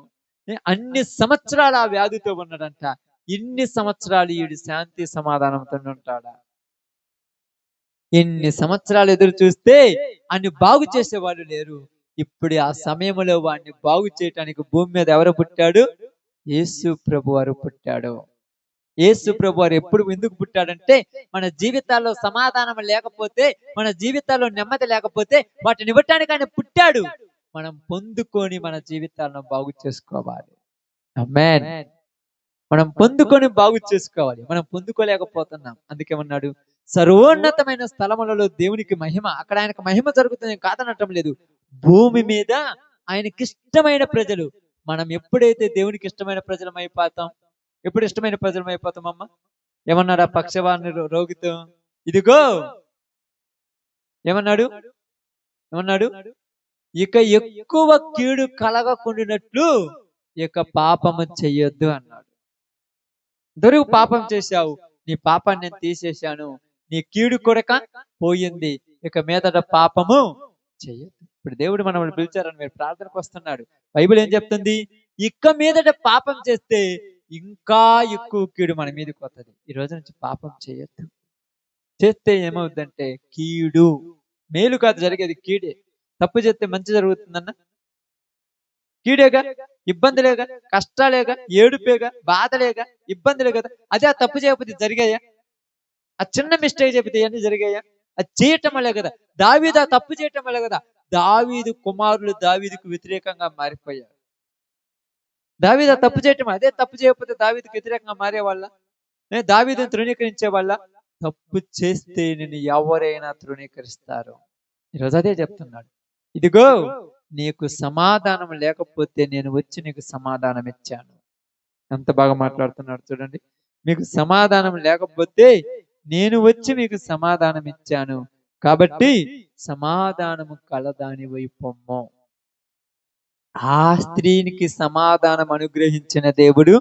అన్ని సంవత్సరాలు ఆ వ్యాధితో ఉన్నాడంట. ఇన్ని సంవత్సరాలు ఈడు శాంతి సమాధానంతో ఉంటాడా? ఎన్ని సంవత్సరాలు ఎదురు చూస్తే అన్ని బాగు చేసేవాళ్ళు లేరు. ఇప్పుడు ఆ సమయంలో వాడిని బాగు చేయటానికి భూమి మీద ఎవరు పుట్టాడు? యేసు ప్రభు వారు పుట్టాడు. యేసు ప్రభు వారు ఎందుకు పుట్టాడంటే, మన జీవితాల్లో సమాధానం లేకపోతే, మన జీవితాల్లో నెమ్మది లేకపోతే వాటిని ఇవ్వటానికి ఆయన పుట్టాడు. మనం పొందుకొని మన జీవితాలను బాగు చేసుకోవాలి. ఆమేన్. మనం పొందుకొని బాగు చేసుకోవాలి. మనం పొందుకోలేకపోతున్నాం. అందుకేమన్నాడు, సర్వోన్నతమైన స్థలములలో దేవునికి మహిమ. అక్కడ ఆయనకు మహిమ జరుగుతుంది కాదనటం లేదు. భూమి మీద ఆయనకి ఇష్టమైన ప్రజలు. మనం ఎప్పుడైతే దేవునికి ఇష్టమైన ప్రజలం అయిపోతాం, ఎప్పుడు ఇష్టమైన ప్రజలం అయిపోతాం అమ్మ? ఏమన్నాడు ఆ పక్షవాన్ని రోగితో? ఇదిగో ఏమన్నాడు? ఇక ఎక్కువ కీడు కలగకుండినట్లు ఇక పాపము చెయ్యొద్దు అన్నాడు. ఇంతవరకు పాపం చేశావు, నీ పాపాన్ని నేను తీసేశాను, నీ కీడు కొరక పోయింది, ఇక మీదట పాపము చెయ్యొద్దు. ఇప్పుడు దేవుడు మనల్ని పిలిచారని మీరు ప్రార్థనకు వస్తున్నాడు. బైబిల్ ఏం చెప్తుంది? ఇక మీదట పాపం చేస్తే ఇంకా ఎక్కువ కీడు మన మీదకి వస్తుంది. ఈ రోజు నుంచి పాపం చేయొద్దు. చేస్తే ఏమవుద్దంటే కీడు, మేలు కాదు జరిగేది, కీడే. తప్పు చేస్తే మంచి జరుగుతుందన్న? కీడేగా, ఇబ్బందులేగా, కష్టాలేగా, ఏడుపేగా, బాధలేగా, ఇబ్బందులే కదా. అదే ఆ తప్పు చేయకపోతే జరిగాయా? ఆ చిన్న మిస్టేక్ చెబితే ఇవన్నీ జరిగాయా? అది చేయటం వల్లే కదా. దావీదు ఆ తప్పు చేయటం వల్లే కదా దావీదు కుమారులు దావీదుకు వ్యతిరేకంగా మారిపోయారు. దావీదు ఆ తప్పు చేయటం, అదే తప్పు చేయకపోతే దావీదుకు వ్యతిరేకంగా మారేవాళ్ళ? దావీదును తృణీకరించే వాళ్ళ? తప్పు చేస్తే నిన్ను ఎవరైనా తృణీకరిస్తారు. ఈరోజు అదే చెప్తున్నాడు. ఇదిగో నీకు సమాధానం లేకపోతే నేను వచ్చి నీకు సమాధానం ఇచ్చాను. ఎంత బాగా మాట్లాడుతున్నాడు చూడండి. మీకు సమాధానం లేకపోతే నేను వచ్చి మీకు సమాధానం ఇచ్చాను, కాబట్టి సమాధానము కలదాని వైపొమ్ము. ఆ స్త్రీనికి సమాధానం అనుగ్రహించిన దేవుడు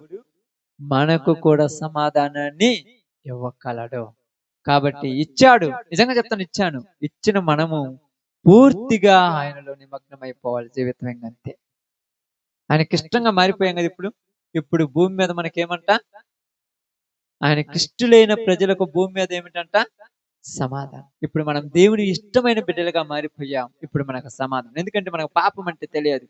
మనకు కూడా సమాధానాన్ని ఇవ్వగలడు. కాబట్టి ఇచ్చాడు, నిజంగా చెప్తాను, ఇచ్చాను. ఇచ్చిన మనము పూర్తిగా ఆయనలో నిమగ్నమైపోవాలి జీవితం. అంతే. ఆయనకి ఇష్టంగా మారిపోయాం కదా. ఇప్పుడు భూమి మీద మనకేమంట? ఆయనకి ఇష్టలైన ప్రజలకు భూమి మీద ఏమిటంట? సమాధానం. ఇప్పుడు మనం దేవుని ఇష్టమైన బిడ్డలుగా మారిపోయాం. ఇప్పుడు మనకు సమాధానం. ఎందుకంటే మనకు పాపం అంటే తెలియదు,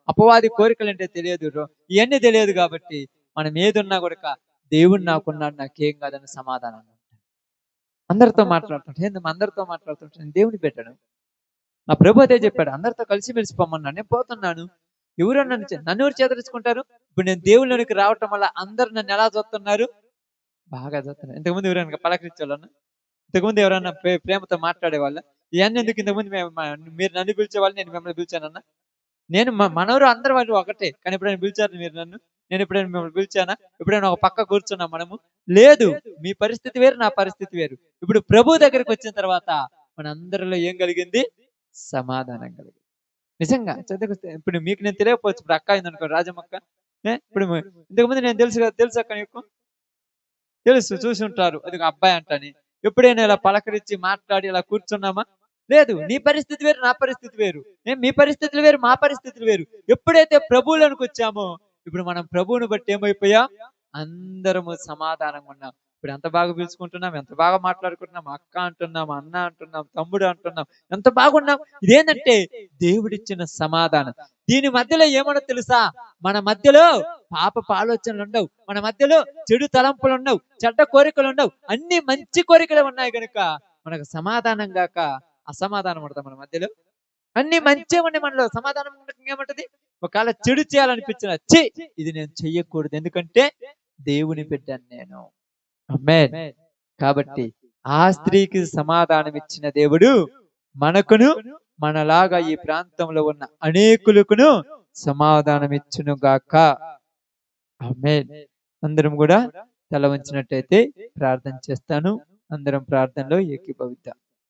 అపవాది కోరికలు అంటే తెలియదు, ఇవన్నీ తెలియదు. కాబట్టి మనం ఏదున్నా కూడా దేవుడు నాకున్నాడు, నాకేం కాదని సమాధానం. అందరితో మాట్లాడుతుంటే అందరితో మాట్లాడుతుంటే దేవుని పెట్టాడు. నా ప్రభు అదే చెప్పాడు, అందరితో కలిసి మెలిసిపోమన్నాడు. నేను పోతున్నాను, ఎవరు నన్ను ఎవరు చేదరించుకుంటారు? ఇప్పుడు నేను దేవుళ్ళకి రావటం వల్ల అందరు నన్ను ఎలా చూస్తున్నారు? బాగా చూస్తున్నారు. ఇంతకుముందు ఎవరైనా పలకరించేవాళ్ళన్నా? ఇంతకుముందు ఎవరైనా ప్రేమతో మాట్లాడేవాళ్ళ? ఇవన్నీ ఎందుకు? ఇంతకుముందు మీరు నన్ను పిలిచేవాళ్ళు, నేను మిమ్మల్ని పిలిచానన్నా? నేను మనవరు అందరు వాళ్ళు ఒకటే, కానీ ఎప్పుడైనా పిలిచారు మీరు నన్ను? నేను ఎప్పుడైనా మిమ్మల్ని పిలిచానా? ఎప్పుడైనా ఒక పక్క కూర్చున్నా మనము? లేదు. మీ పరిస్థితి వేరు, నా పరిస్థితి వేరు. ఇప్పుడు ప్రభు దగ్గరికి వచ్చిన తర్వాత మన అందరిలో ఏం కలిగింది? సమాధానం కలిగింది. నిజంగా ఇప్పుడు మీకు నేను తెలియకపోవచ్చు. ఇప్పుడు అక్క అయింది అనుకో, రాజమ్మక్క. ఇప్పుడు ఇంతకుముందు నేను తెలుసు అక్క, నీకు తెలుసు, చూసి ఉంటారు. అది అబ్బాయి అంటని. ఎప్పుడైనా ఇలా పలకరించి మాట్లాడి ఇలా కూర్చున్నామా? లేదు. నీ పరిస్థితి వేరు, నా పరిస్థితి వేరు. మీ పరిస్థితులు వేరు, మా పరిస్థితులు వేరు. ఎప్పుడైతే ప్రభువులోనికి వచ్చామో ఇప్పుడు మనం ప్రభువుని బట్టి ఏమైపోయాం? అందరము సమాధానంగా ఉన్నాం. ఇప్పుడు ఎంత బాగా పిలుచుకుంటున్నాం, ఎంత బాగా మాట్లాడుకుంటున్నాం, అక్క అంటున్నాం, అన్న అంటున్నాం, తమ్ముడు అంటున్నాం, ఎంత బాగున్నాం. ఇదేంటంటే దేవుడిచ్చిన సమాధానం. దీని మధ్యలో ఏమన్నా తెలుసా? మన మధ్యలో పాపపు ఆలోచనలు ఉండవు, మన మధ్యలో చెడు తలంపులు ఉండవు, చెడ్డ కోరికలు ఉండవు, అన్ని మంచి కోరికలు ఉన్నాయి కనుక మనకు సమాధానం గాక అసమాధానం పడతాం. మన మధ్యలో అన్ని మంచిగా ఉండి మనలో సమాధానం ఏమంటది? ఒకవేళ చెడు చేయాలనిపించిన, ఇది నేను చెయ్యకూడదు, ఎందుకంటే దేవుని బిడ్డను నేను. ఆమేన్. కాబట్టి ఆ స్త్రీకి సమాధానం ఇచ్చిన దేవుడు మనకును, మనలాగా ఈ ప్రాంతంలో ఉన్న అనేకులకును సమాధానం ఇచ్చును గాక. ఆమేన్. అందరం కూడా తల వంచినట్టయితే ప్రార్థన చేస్తాను. అందరం ప్రార్థనలో ఏకీభవిద్దాం.